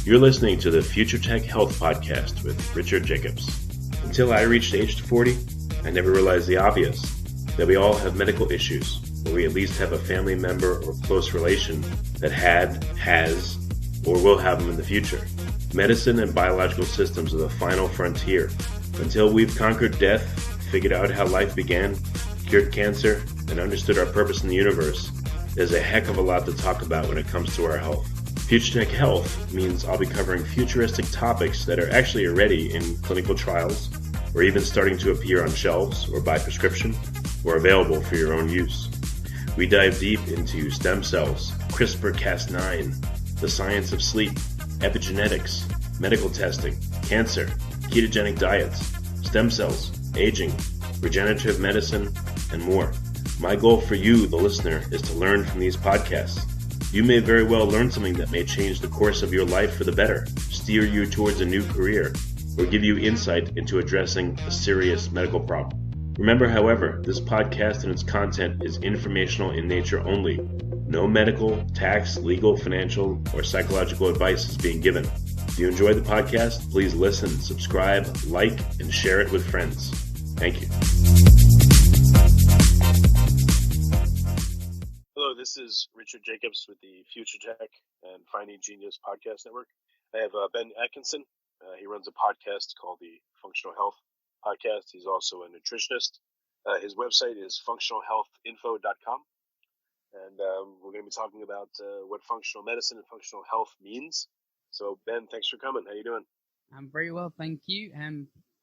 You're listening to the Future Tech Health Podcast with Richard Jacobs. Until I reached age 40, I never realized the obvious, that we all have medical issues, or we at least have a family member or close relation that has, or will have them in the future. Medicine and biological systems are the final frontier. Until we've conquered death, figured out how life began, cured cancer, and understood our purpose in the universe, there's a heck of a lot to talk about when it comes to our health. Future Tech Health means I'll be covering futuristic topics that are actually already in clinical trials, or even starting to appear on shelves or by prescription, or available for your own use. We dive deep into stem cells, CRISPR-Cas9, the science of sleep, epigenetics, medical testing, cancer, ketogenic diets, stem cells, aging, regenerative medicine, and more. My goal for you, the listener, is to learn from these podcasts. You may very well learn something that may change the course of your life for the better, steer you towards a new career, or give you insight into addressing a serious medical problem. Remember, however, this podcast and its content is informational in nature only. No medical, tax, legal, financial, or psychological advice is being given. If you enjoy the podcast, please listen, subscribe, like, and share it with friends. Thank you. Hello, this is Richard Jacobs with the Future Tech and Finding Genius Podcast Network. I have Ben Atkinson. He runs a podcast called the Functional Health Podcast. He's also a nutritionist. His website is functionalhealthinfo.com. And we're going to be talking about what functional medicine and functional health means. So, Ben, thanks for coming. How you doing? I'm very well, thank you.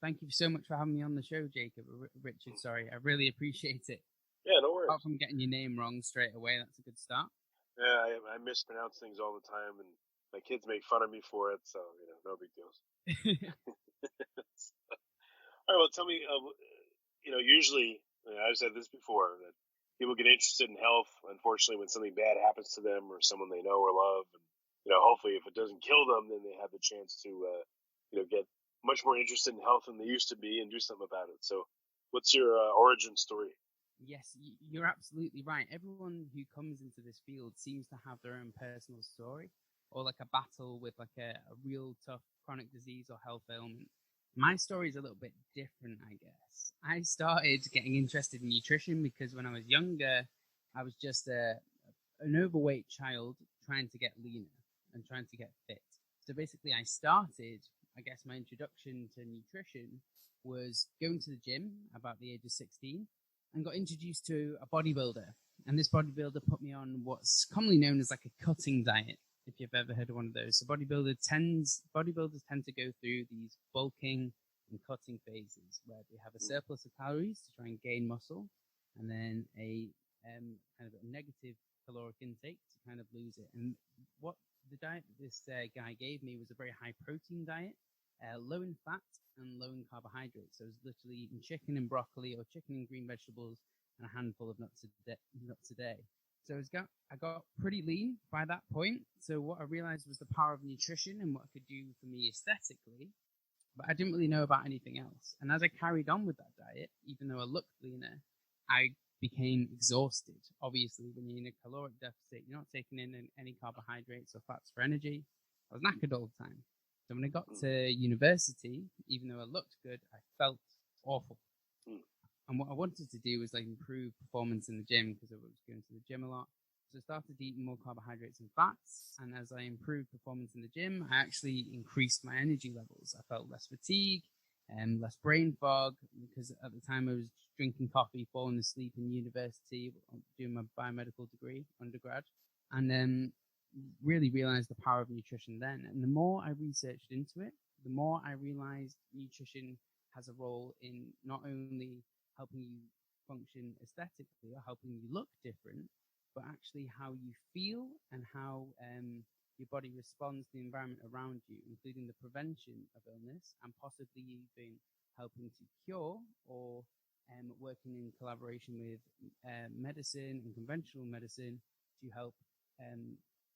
Thank you so much for having me on the show, Richard. Sorry, I really appreciate it. Yeah, no worries. Apart from getting your name wrong straight away, that's a good start. Yeah, I mispronounce things all the time, and my kids make fun of me for it, so, no big deals. All right, well, tell me, usually, I've said this before, that people get interested in health, unfortunately, when something bad happens to them or someone they know or love. And, hopefully if it doesn't kill them, then they have the chance to, get much more interested in health than they used to be and do something about it. So what's your origin story? Yes, you're absolutely right. Everyone who comes into this field seems to have their own personal story or like a battle with like a real tough chronic disease or health ailment. My story is a little bit different, I guess. I started getting interested in nutrition because when I was younger, I was just an overweight child trying to get leaner and trying to get fit. So basically I started, I guess my introduction to nutrition was going to the gym about the age of 16 and got introduced to a bodybuilder. And this bodybuilder put me on what's commonly known as like a cutting diet, if you've ever heard of one of those. So bodybuilders tend to go through these bulking and cutting phases where they have a surplus of calories to try and gain muscle, and then a kind of a negative caloric intake to kind of lose it. And what the diet that this guy gave me was a very high protein diet, low in fat and low in carbohydrates. So I was literally eating chicken and broccoli or chicken and green vegetables and a handful of nuts a day. So I got pretty lean by that point. So what I realized was the power of nutrition and what it could do for me aesthetically, but I didn't really know about anything else. And as I carried on with that diet, even though I looked leaner, I became exhausted. Obviously, when you're in a caloric deficit, you're not taking in any carbohydrates or fats for energy. I was knackered all the time. So when I got to university, even though I looked good, I felt awful. And what I wanted to do was like improve performance in the gym because I was going to the gym a lot. So I started eating more carbohydrates and fats. And as I improved performance in the gym, I actually increased my energy levels. I felt less fatigue and less brain fog because at the time I was drinking coffee, falling asleep in university, doing my biomedical degree, undergrad. And then really realized the power of nutrition then. And the more I researched into it, the more I realized nutrition has a role in not only helping you function aesthetically or helping you look different, but actually how you feel and how your body responds to the environment around you, including the prevention of illness and possibly even helping to cure or working in collaboration with medicine and conventional medicine to help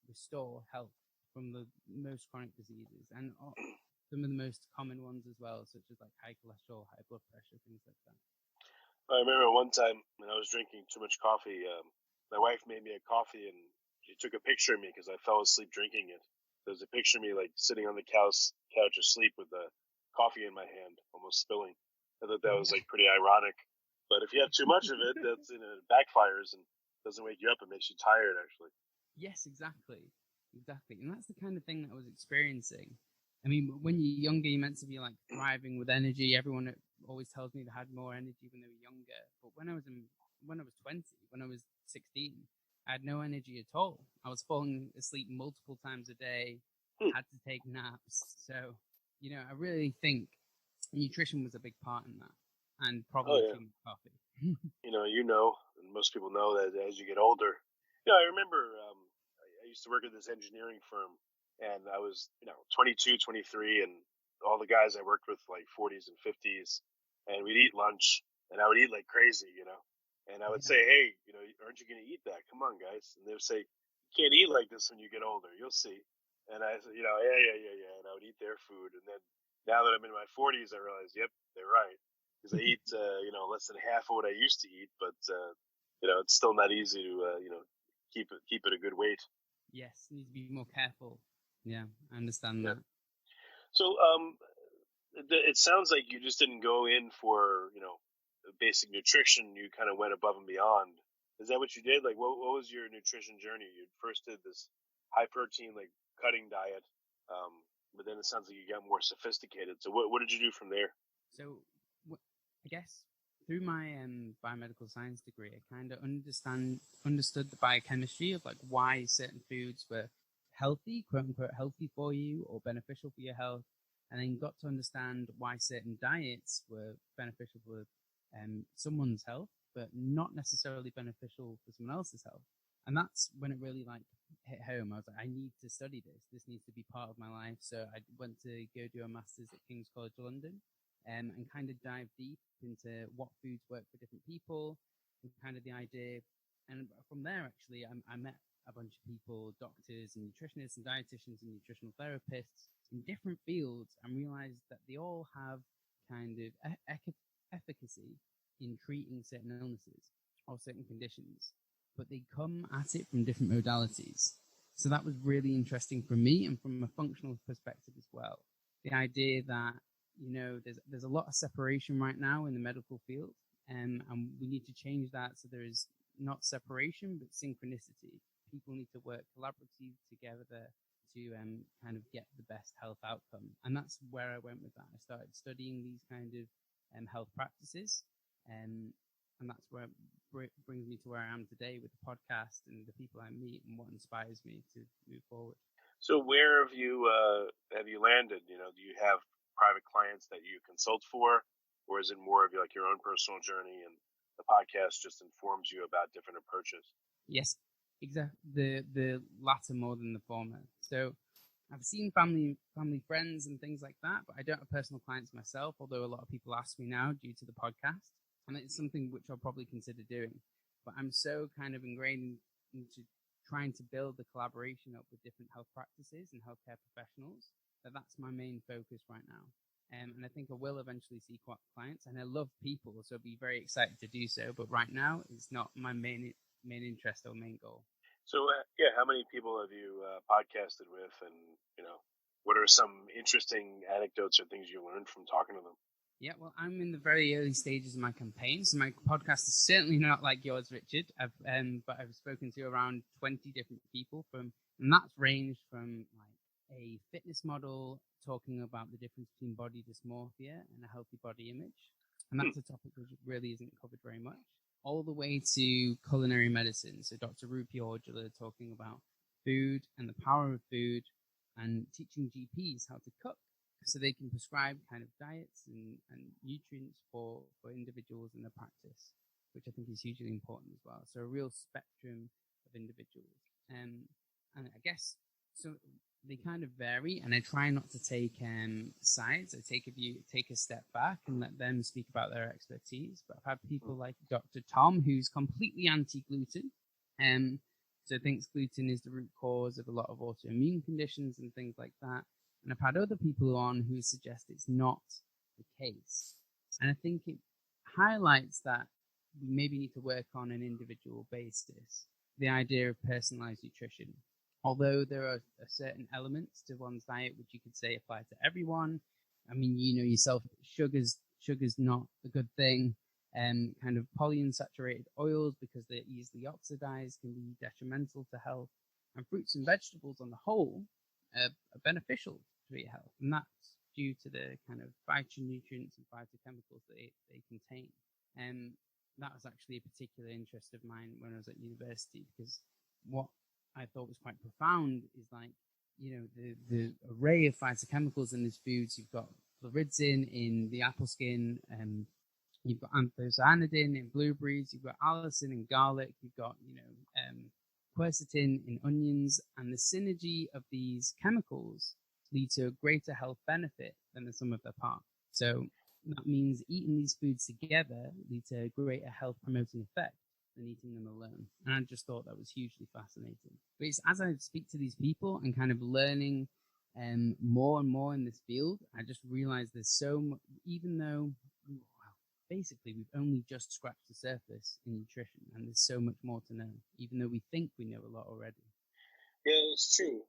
restore health from the most chronic diseases and some of the most common ones as well, such as like high cholesterol, high blood pressure, things like that. I remember one time when I was drinking too much coffee, my wife made me a coffee and she took a picture of me because I fell asleep drinking it. There's a picture of me like sitting on the couch asleep with the coffee in my hand, almost spilling. I thought that was like pretty ironic. But if you have too much of it, that's it backfires and doesn't wake you up. It makes you tired, actually. Yes, exactly. And that's the kind of thing that I was experiencing. I mean, when you're younger, you're meant to be like thriving with energy. Everyone always tells me they had more energy when they were younger. But when I was 20, when I was 16, I had no energy at all. I was falling asleep multiple times a day, had to take naps. So, I really think nutrition was a big part in that, and probably too much coffee. And most people know that as you get older, I remember I used to work at this engineering firm, and I was 22, 23, and all the guys I worked with like 40s and 50s, and we'd eat lunch, and I would eat like crazy, and I would say, hey, aren't you going to eat that? Come on, guys. And they would say, you can't eat like this when you get older. You'll see. And I said, yeah. And I would eat their food. And then now that I'm in my 40s, I realize, yep, they're right. Because I eat, less than half of what I used to eat. But, it's still not easy to, keep it a good weight. Yes, you need to be more careful. Yeah, I understand that. So it sounds like you just didn't go in for, basic nutrition. You kind of went above and beyond. Is that what you did? Like, what was your nutrition journey? You first did this high protein, like cutting diet, but then it sounds like you got more sophisticated. So what did you do from there? So I guess through my biomedical science degree, I kind of understood the biochemistry of like why certain foods were healthy, quote unquote, healthy for you or beneficial for your health, and then got to understand why certain diets were beneficial for someone's health, but not necessarily beneficial for someone else's health. And that's when it really like hit home. I was like, I need to study this. This needs to be part of my life. So I went to go do a master's at King's College London, and kind of dive deep into what foods work for different people and kind of the idea. And from there, actually, I met a bunch of people, doctors and nutritionists and dietitians and nutritional therapists in different fields, and realized that they all have kind of efficacy in treating certain illnesses or certain conditions, but they come at it from different modalities. So that was really interesting for me, and from a functional perspective as well. The idea that, there's a lot of separation right now in the medical field, and we need to change that so there is not separation, but synchronicity. People need to work collaboratively together to kind of get the best health outcome. And that's where I went with that. I started studying these kind of health practices, and that's where it brings me to where I am today with the podcast and the people I meet and what inspires me to move forward. So where have you landed? Do you have private clients that you consult for, or is it more of like your own personal journey and the podcast just informs you about different approaches? Yes, exactly. The latter more than the former. So I've seen family friends and things like that, but I don't have personal clients myself, although a lot of people ask me now due to the podcast. And it's something which I'll probably consider doing. But I'm so kind of ingrained into trying to build the collaboration up with different health practices and healthcare professionals that's my main focus right now. And I think I will eventually see clients. And I love people, so I'll be very excited to do so. But right now, it's not my main interest or main goal. So, how many people have you podcasted with? And, what are some interesting anecdotes or things you learned from talking to them? Yeah, well, I'm in the very early stages of my campaign, so my podcast is certainly not like yours, Richard. But I've spoken to around 20 different people and that's ranged from like a fitness model talking about the difference between body dysmorphia and a healthy body image, and that's a topic which really isn't covered very much, all the way to culinary medicine. So Dr. Rupi Aujla talking about food and the power of food, and teaching GPs how to cook, so they can prescribe kind of diets and nutrients for individuals in their practice, which I think is hugely important as well. So a real spectrum of individuals. And I guess, so they kind of vary, and I try not to take sides. I take a step back and let them speak about their expertise. But I've had people like Dr. Tom, who's completely anti-gluten, so thinks gluten is the root cause of a lot of autoimmune conditions and things like that. And I've had other people on who suggest it's not the case. And I think it highlights that we maybe need to work on an individual basis, the idea of personalized nutrition. although there are certain elements to one's diet which you could say apply to everyone. I mean, you know yourself, sugar's not a good thing. Kind of polyunsaturated oils, because they're easily oxidized, can be detrimental to health. And fruits and vegetables on the whole are beneficial to your health, and that's due to the kind of phytonutrients and phytochemicals that they contain. And that was actually a particular interest of mine when I was at university, because what I thought was quite profound is, like, you know, the array of phytochemicals in these foods. You've got pyridine in the apple skin, you've got anthocyanidin in blueberries, you've got allicin in garlic, you've got, you know, quercetin in onions, and the synergy of these chemicals lead to a greater health benefit than the sum of their parts. So that means eating these foods together lead to a greater health promoting effect than eating them alone. And I just thought that was hugely fascinating. But it's as I speak to these people and kind of learning more and more in this field, I just realized there's so much, even though basically we've only just scratched the surface in nutrition, and there's so much more to know, even though we think we know a lot already. Yeah, it's true.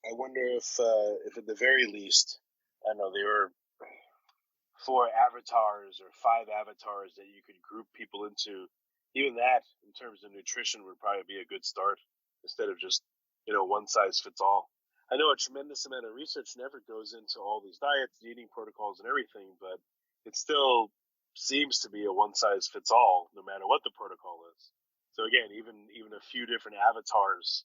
I wonder if at the very least, I don't know, there were 4 avatars or 5 avatars that you could group people into. Even that, in terms of nutrition, would probably be a good start, instead of just, you know, one size fits all. I know a tremendous amount of research never goes into all these diets, eating protocols, and everything, but it still seems to be a one size fits all, no matter what the protocol is. So again, even a few different avatars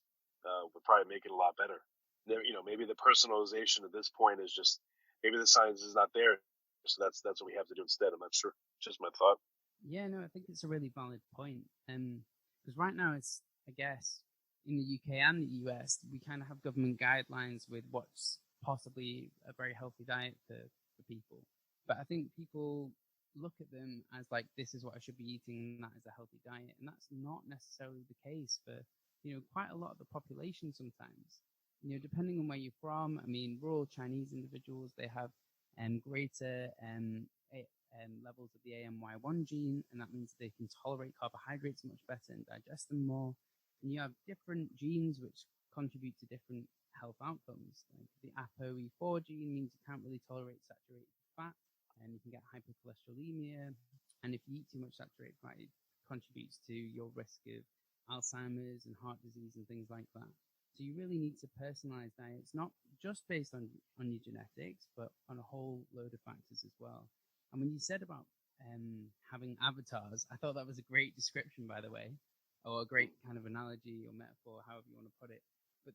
would probably make it a lot better. You know, maybe the personalization at this point is just, maybe the science is not there, so that's what we have to do instead. I'm not sure. Just my thought. Yeah, no, I think it's a really valid point. Because right now, it's, I guess, in the UK and the US, we kind of have government guidelines with what's possibly a very healthy diet for people. But I think people look at them as like, this is what I should be eating, and that is a healthy diet. And that's not necessarily the case for, you know, quite a lot of the population sometimes. You know, depending on where you're from, I mean, rural Chinese individuals, they have greater levels of the AMY1 gene, and that means they can tolerate carbohydrates much better and digest them more. And you have different genes which contribute to different health outcomes. Like the ApoE4 gene means you can't really tolerate saturated fat, and you can get hypercholesterolemia. And if you eat too much saturated fat, it contributes to your risk of Alzheimer's and heart disease and things like that. So you really need to personalize diets, not just based on your genetics, but on a whole load of factors as well. And when you said about having avatars, I thought that was a great description, by the way, or a great kind of analogy or metaphor, however you want to put it. But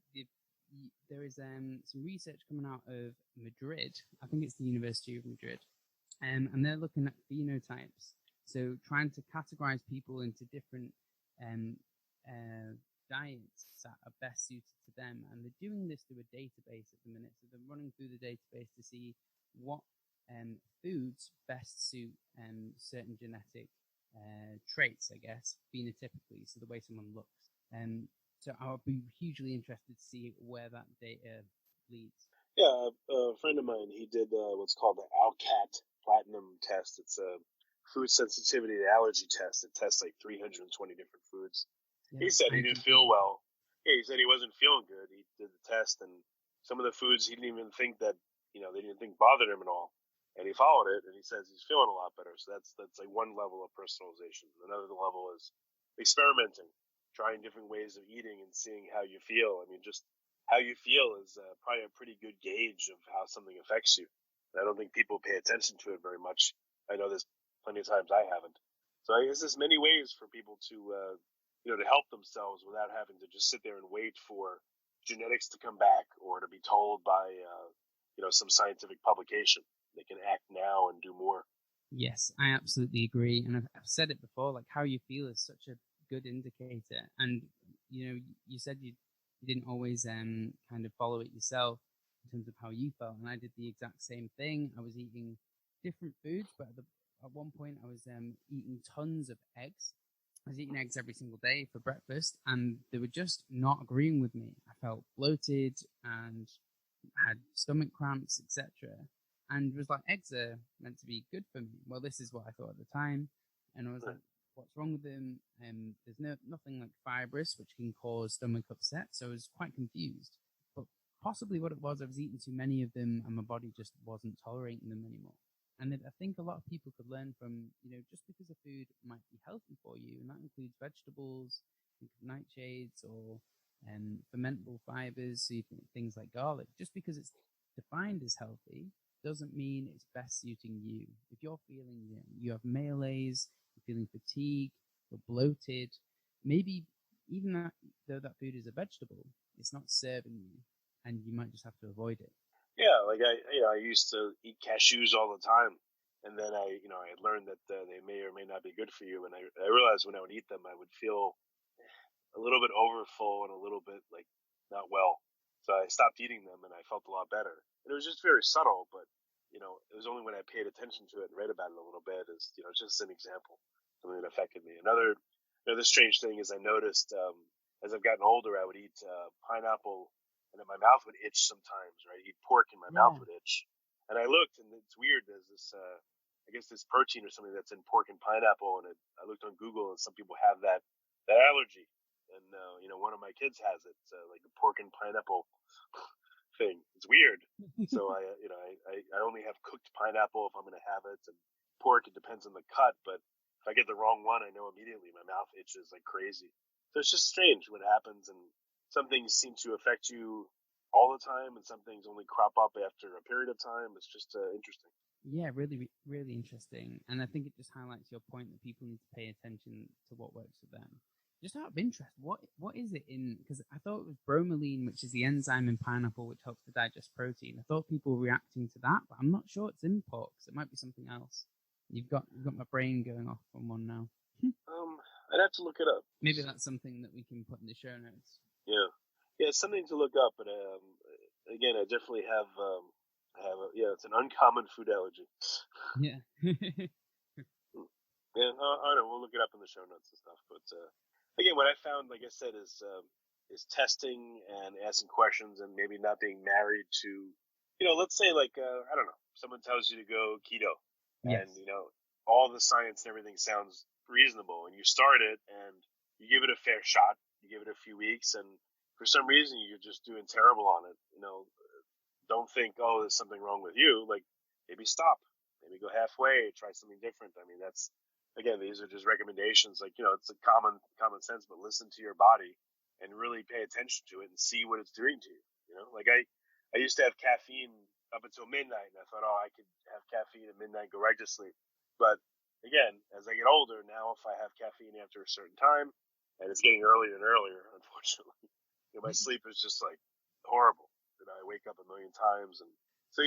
there is some research coming out of Madrid. I think it's the University of Madrid. And they're looking at phenotypes. So trying to categorize people into different diets that are best suited to them. And they're doing this through a database at the minute. So they're running through the database to see what foods best suit certain genetic traits, I guess, phenotypically, so the way someone looks. So I'll be hugely interested to see where that data leads. Yeah, a friend of mine, he did what's called the ALCAT Platinum test. It's a food sensitivity and allergy test. It tests like 320 different foods. Yeah, he said he didn't feel well. Yeah, he said he wasn't feeling good. He did the test, and some of the foods he didn't even think that, you know, they didn't think bothered him at all. And he followed it, and he says he's feeling a lot better. So that's like one level of personalization. Another level is experimenting, trying different ways of eating and seeing how you feel. I mean, just how you feel is probably a pretty good gauge of how something affects you. And I don't think people pay attention to it very much. I know there's plenty of times I haven't. So I guess there's many ways for people to, to help themselves without having to just sit there and wait for genetics to come back or to be told by, some scientific publication. They can act now and do more. Yes, I absolutely agree. And I've said it before, like how you feel is such a good indicator. And, you said you didn't always kind of follow it yourself in terms of how you felt. And I did the exact same thing. I was eating different foods, but at one point I was eating tons of eggs. I was eating eggs every single day for breakfast, and they were just not agreeing with me. I felt bloated and had stomach cramps, etc. And was like, eggs are meant to be good for me. Well, this is what I thought at the time. And I was like, what's wrong with them. There's nothing like fibrous, which can cause stomach upset. So I was quite confused. But possibly what it was, I was eating too many of them and my body just wasn't tolerating them anymore. And I think a lot of people could learn from, just because a food might be healthy for you, and that includes vegetables, nightshades, or fermentable fibers, so things like garlic. Just because it's defined as healthy doesn't mean it's best suiting you. If you're feeling, you have malaise, you're feeling fatigue, you're bloated, maybe even though that food is a vegetable, it's not serving you, and you might just have to avoid it. Yeah, like I used to eat cashews all the time, and then I had learned that they may or may not be good for you, and I realized when I would eat them, I would feel a little bit overfull and a little bit like not well. So I stopped eating them, and I felt a lot better. And it was just very subtle, but it was only when I paid attention to it and read about it a little bit as just an example, something that affected me. Another strange thing is I noticed as I've gotten older, I would eat pineapple. And then my mouth would itch sometimes, right? Eat pork and my mouth would itch. And I looked, and it's weird. There's this, I guess, this protein or something that's in pork and pineapple. And I looked on Google, and some people have that allergy. And one of my kids has it, like a pork and pineapple thing. It's weird. So I only have cooked pineapple if I'm going to have it, and pork. It depends on the cut, but if I get the wrong one, I know immediately my mouth itches like crazy. So it's just strange what happens, and some things seem to affect you all the time, and some things only crop up after a period of time. It's just interesting. Yeah, really, really interesting. And I think it just highlights your point that people need to pay attention to what works for them. Just out of interest, what is it in? Because I thought it was bromelain, which is the enzyme in pineapple which helps to digest protein. I thought people were reacting to that, but I'm not sure it's in pork. So it might be something else. You've got my brain going off on one now. I'd have to look it up. Maybe that's something that we can put in the show notes. Yeah, it's something to look up. But again, I definitely have it's an uncommon food allergy. Yeah. Yeah, I know. We'll look it up in the show notes and stuff. But again, what I found, like I said, is testing and asking questions, and maybe not being married to, let's say like I don't know, someone tells you to go keto, Yes. and all the science and everything sounds reasonable, and you start it and you give it a fair shot. You give it a few weeks, and for some reason you're just doing terrible on it. Don't think, oh, there's something wrong with you. Like, maybe stop, maybe go halfway, try something different. I mean, that's, again, these are just recommendations. Like, it's a common sense, but listen to your body and really pay attention to it and see what it's doing to you. Like I used to have caffeine up until midnight, and I thought, oh, I could have caffeine at midnight, go right to sleep. But again, as I get older now, if I have caffeine after a certain time, and it's getting earlier and earlier, unfortunately, my sleep is just like horrible. I wake up a million times, and so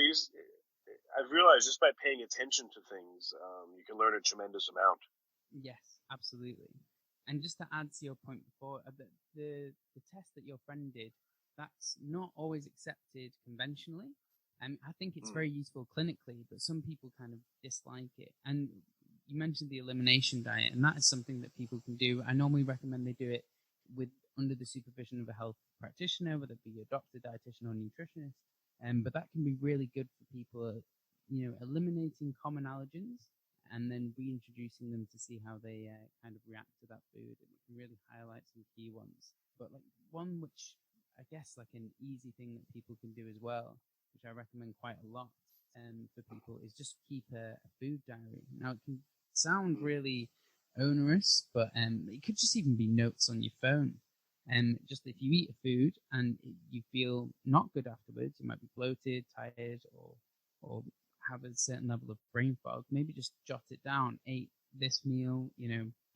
I've realized just by paying attention to things, you can learn a tremendous amount. Yes, absolutely. And just to add to your point before, the test that your friend did, that's not always accepted conventionally. And I think it's very useful clinically, but some people kind of dislike it. And you mentioned the elimination diet, and that is something that people can do. I normally recommend they do it under the supervision of a health practitioner, whether it be a doctor, dietitian, or nutritionist. But that can be really good for people, eliminating common allergens and then reintroducing them to see how they kind of react to that food. And we can really highlight some key ones. But like one which I guess like an easy thing that people can do as well, which I recommend quite a lot for people, is just keep a food diary. Now, it can sound really onerous, but it could just even be notes on your phone. Just if you eat a food and you feel not good afterwards, you might be bloated, tired, or have a certain level of brain fog, maybe just jot it down. Ate this meal,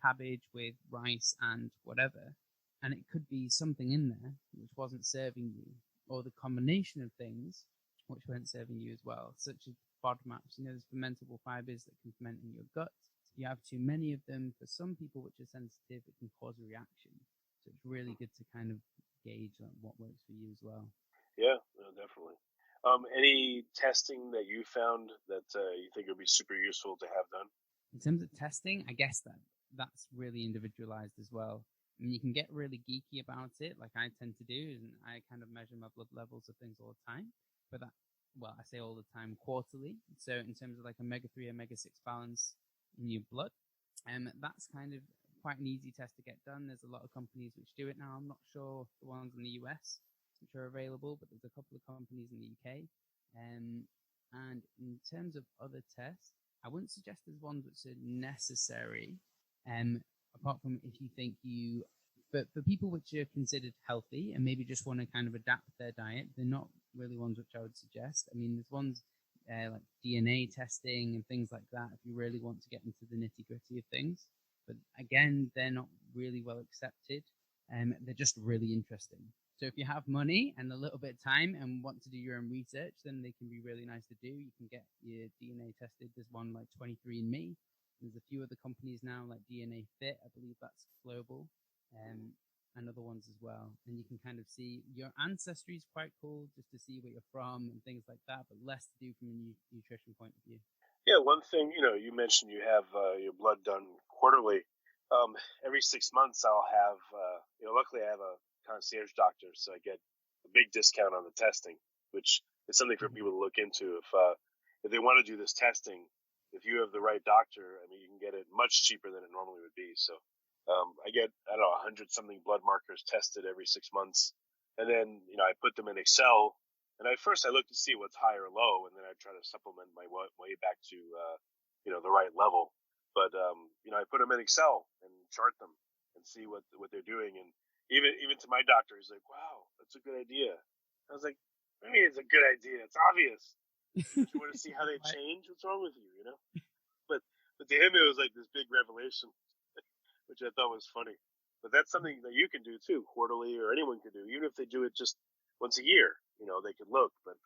cabbage with rice and whatever. And it could be something in there which wasn't serving you, or the combination of things which weren't serving you as well, such as FODMAPs. There's fermentable fibers that can ferment in your gut. If you have too many of them, for some people which are sensitive, it can cause a reaction. So it's really good to kind of gauge what works for you as well. Yeah, no, definitely. Any testing that you found that you think would be super useful to have done? In terms of testing, I guess that's really individualized as well. I mean, you can get really geeky about it, like I tend to do, and I kind of measure my blood levels of things all the time. But I say all the time, quarterly. So in terms of like omega-3, omega-6 balance in your blood, That's kind of quite an easy test to get done. There's a lot of companies which do it now. I'm not sure the ones in the US which are available, but there's a couple of companies in the UK. And in terms of other tests, I wouldn't suggest there's ones which are necessary, apart from if you think but for people which are considered healthy and maybe just want to kind of adapt their diet, they're not really ones which I would suggest. I mean, there's ones like DNA testing and things like that if you really want to get into the nitty-gritty of things. But again, they're not really well accepted. They're just really interesting. So if you have money and a little bit of time and want to do your own research, then they can be really nice to do. You can get your DNA tested. There's one like 23andMe. There's a few other companies now like DNA Fit. I believe that's global. And other ones as well. And you can kind of see your ancestry is quite cool just to see where you're from and things like that, but less to do from a nutrition point of view. Yeah, one thing, you mentioned you have your blood done quarterly. Every 6 months I'll have, luckily I have a concierge doctor, so I get a big discount on the testing, which is something for people to look into. If they want to do this testing, if you have the right doctor, I mean, you can get it much cheaper than it normally would be. So I get, 100 something blood markers tested every 6 months. And then, I put them in Excel. And at first I look to see what's high or low. And then I try to supplement my way back to, the right level. But, I put them in Excel and chart them and see what they're doing. And even to my doctor, he's like, wow, that's a good idea. I was like, I mean, it's a good idea. It's obvious. Don't you want to see how they change? What's wrong with you, But to him, it was like this big revelation, which I thought was funny. But that's something that you can do too, quarterly, or anyone can do, even if they do it just once a year. They could look, but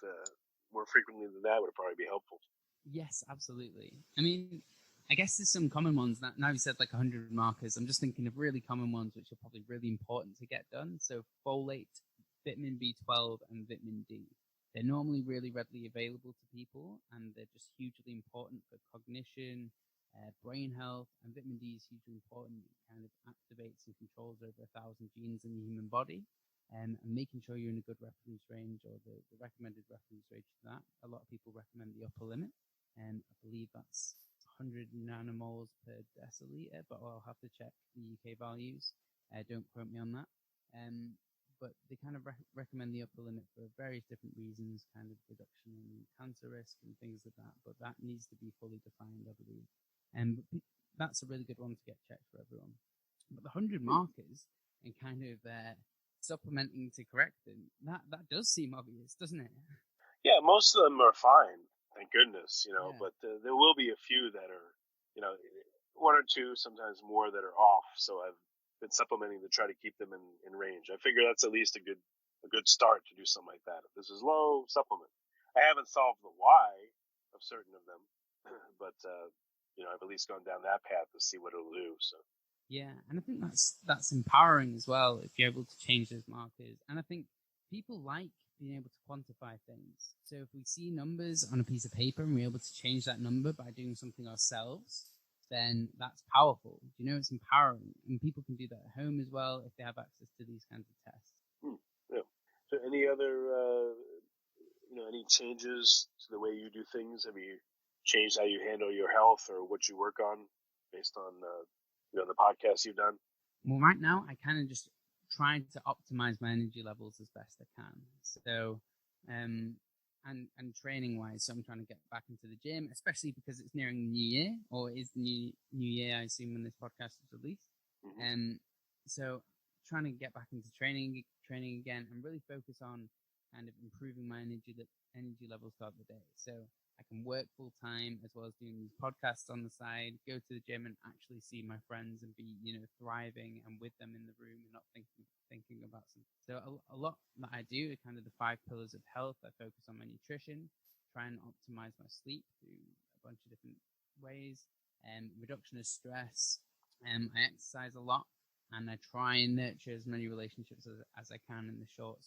more frequently than that would probably be helpful. Yes, absolutely. I mean, I guess there's some common ones. Now you said like 100 markers. I'm just thinking of really common ones which are probably really important to get done. So folate, vitamin B12, and vitamin D. They're normally really readily available to people, and they're just hugely important for cognition, brain health, and vitamin D is hugely important. It kind of activates and controls over 1,000 genes in the human body, and making sure you're in a good reference range, or the recommended reference range for that. A lot of people recommend the upper limit, and I believe that's 100 nanomoles per deciliter, but I'll have to check the UK values. Don't quote me on that. But they kind of recommend the upper limit for various different reasons, kind of reduction in cancer risk and things like that. But that needs to be fully defined, I believe. And that's a really good one to get checked for everyone. But the 100 markers and kind of supplementing to correct them, that does seem obvious, doesn't it? Yeah, most of them are fine, thank goodness, but there will be a few that are, one or two, sometimes more, that are off. So I've been supplementing to try to keep them in range. I figure that's at least a good start to do something like that. If this is low, supplement. I haven't solved the why of certain of them, but I've at least gone down that path to see what it'll do. So yeah, and I think that's empowering as well if you're able to change those markers. And I think people like being able to quantify things. So if we see numbers on a piece of paper and we're able to change that number by doing something ourselves, then that's powerful. It's empowering, and people can do that at home as well if they have access to these kinds of tests. Yeah. So any other, any changes to the way you do things? Have you changed how you handle your health or what you work on based on, the podcasts you've done? Well, right now I kind of just trying to optimize my energy levels as best I can. So, and training wise, so I'm trying to get back into the gym, especially because it's nearing the new year, or is the new year, I assume, when this podcast is released. Mm-hmm. So trying to get back into training again, and really focus on kind of improving my energy levels throughout the day. So I can work full time as well as doing these podcasts on the side, go to the gym and actually see my friends and be, thriving and with them in the room and not thinking about something. So a lot that I do are kind of the 5 pillars of health. I focus on my nutrition, try and optimize my sleep through a bunch of different ways, and reduction of stress. I exercise a lot, and I try and nurture as many relationships as I can in the short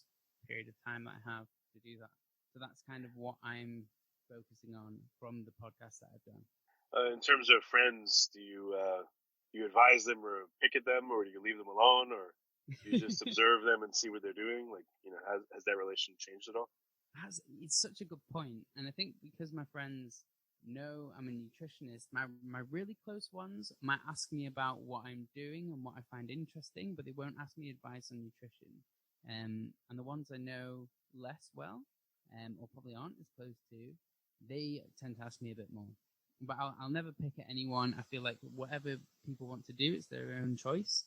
period of time that I have to do that. So that's kind of what I'm focusing on from the podcast that I've done. In terms of friends, do you advise them or pick at them, or do you leave them alone, or do you just observe them and see what they're doing? Like, has that relation changed at all? It's such a good point. And I think because my friends, no, I'm a nutritionist. My really close ones might ask me about what I'm doing and what I find interesting, but they won't ask me advice on nutrition. And the ones I know less well, or probably aren't as close to, they tend to ask me a bit more. But I'll never pick at anyone. I feel like whatever people want to do, it's their own choice.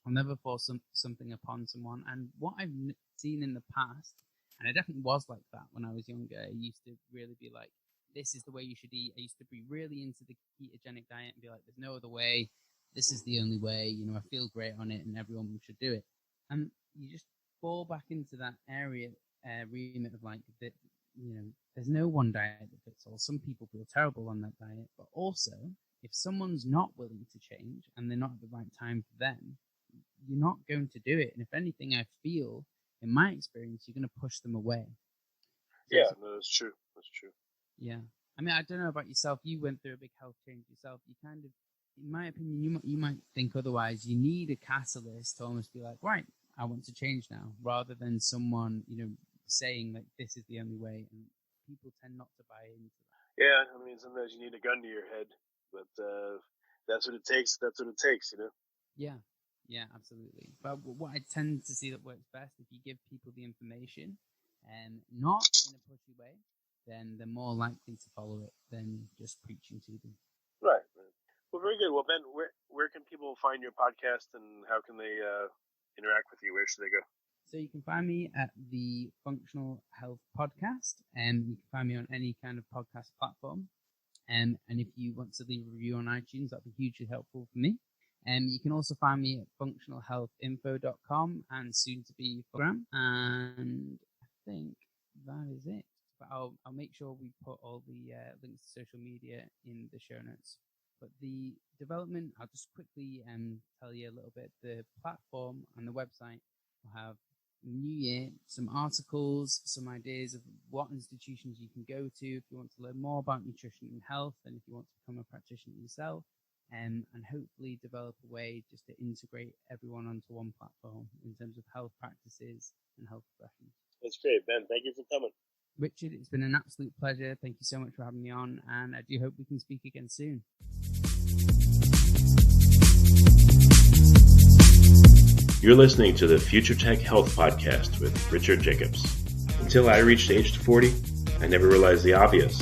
I'll never force something upon someone. And what I've seen in the past, and I definitely was like that when I was younger, I used to really be like, this is the way you should eat. I used to be really into the ketogenic diet and be like, there's no other way. This is the only way. You know, I feel great on it and everyone should do it. And you just fall back into that remit of like, that, you know, there's no one diet that fits all. Some people feel terrible on that diet. But also, if someone's not willing to change and they're not at the right time for them, you're not going to do it. And if anything, I feel, in my experience, you're going to push them away. Yeah, no, that's true. That's true. Yeah. I mean, I don't know about yourself. You went through a big health change yourself. You kind of, in my opinion, you might think otherwise. You need a catalyst to almost be like, right, I want to change now, rather than someone, you know, saying that this is the only way. And people tend not to buy into that. Yeah, I mean, sometimes you need a gun to your head, but that's what it takes. That's what it takes, you know? Yeah, absolutely. But what I tend to see that works best, if you give people the information, and not in a pushy way, then they're more likely to follow it than just preaching to them. Right. Well, very good. Well, Ben, where can people find your podcast, and how can they interact with you? Where should they go? So you can find me at the Functional Health Podcast, and you can find me on any kind of podcast platform. And if you want to leave a review on iTunes, that'd be hugely helpful for me. You can also find me at functionalhealthinfo.com and soon to be Instagram. And I think that is it. But I'll make sure we put all the links to social media in the show notes. But the development, I'll just quickly tell you a little bit. The platform and the website will have New Year, some articles, some ideas of what institutions you can go to if you want to learn more about nutrition and health, and if you want to become a practitioner yourself, and hopefully develop a way just to integrate everyone onto one platform in terms of health practices and health professions. That's great, Ben. Thank you for coming. Richard, it's been an absolute pleasure. Thank you so much for having me on, and I do hope we can speak again soon. You're listening to the Future Tech Health Podcast with Richard Jacobs. Until I reached age 40, I never realized the obvious,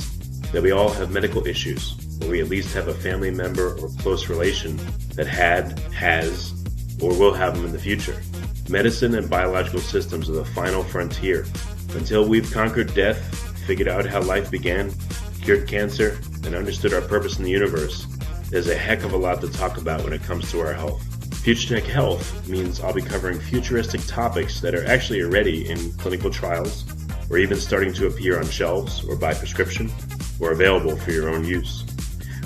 that we all have medical issues, or we at least have a family member or close relation that has, or will have them in the future. Medicine and biological systems are the final frontier. Until we've conquered death, figured out how life began, cured cancer, and understood our purpose in the universe, there's a heck of a lot to talk about when it comes to our health. Future Tech Health means I'll be covering futuristic topics that are actually already in clinical trials, or even starting to appear on shelves or by prescription, or available for your own use.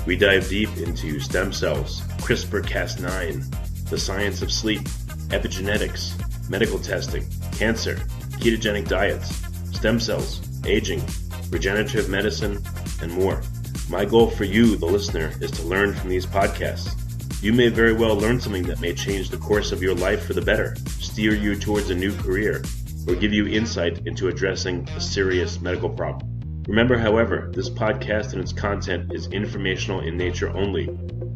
We dive deep into stem cells, CRISPR-Cas9, the science of sleep, epigenetics, medical testing, cancer, ketogenic diets, stem cells, aging, regenerative medicine, and more. My goal for you, the listener, is to learn from these podcasts. You may very well learn something that may change the course of your life for the better, steer you towards a new career, or give you insight into addressing a serious medical problem. Remember, however, this podcast and its content is informational in nature only.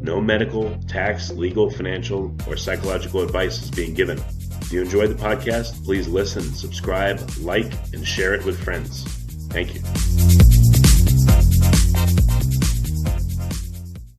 No medical, tax, legal, financial, or psychological advice is being given. If you enjoyed the podcast, please listen, subscribe, like, and share it with friends. Thank you.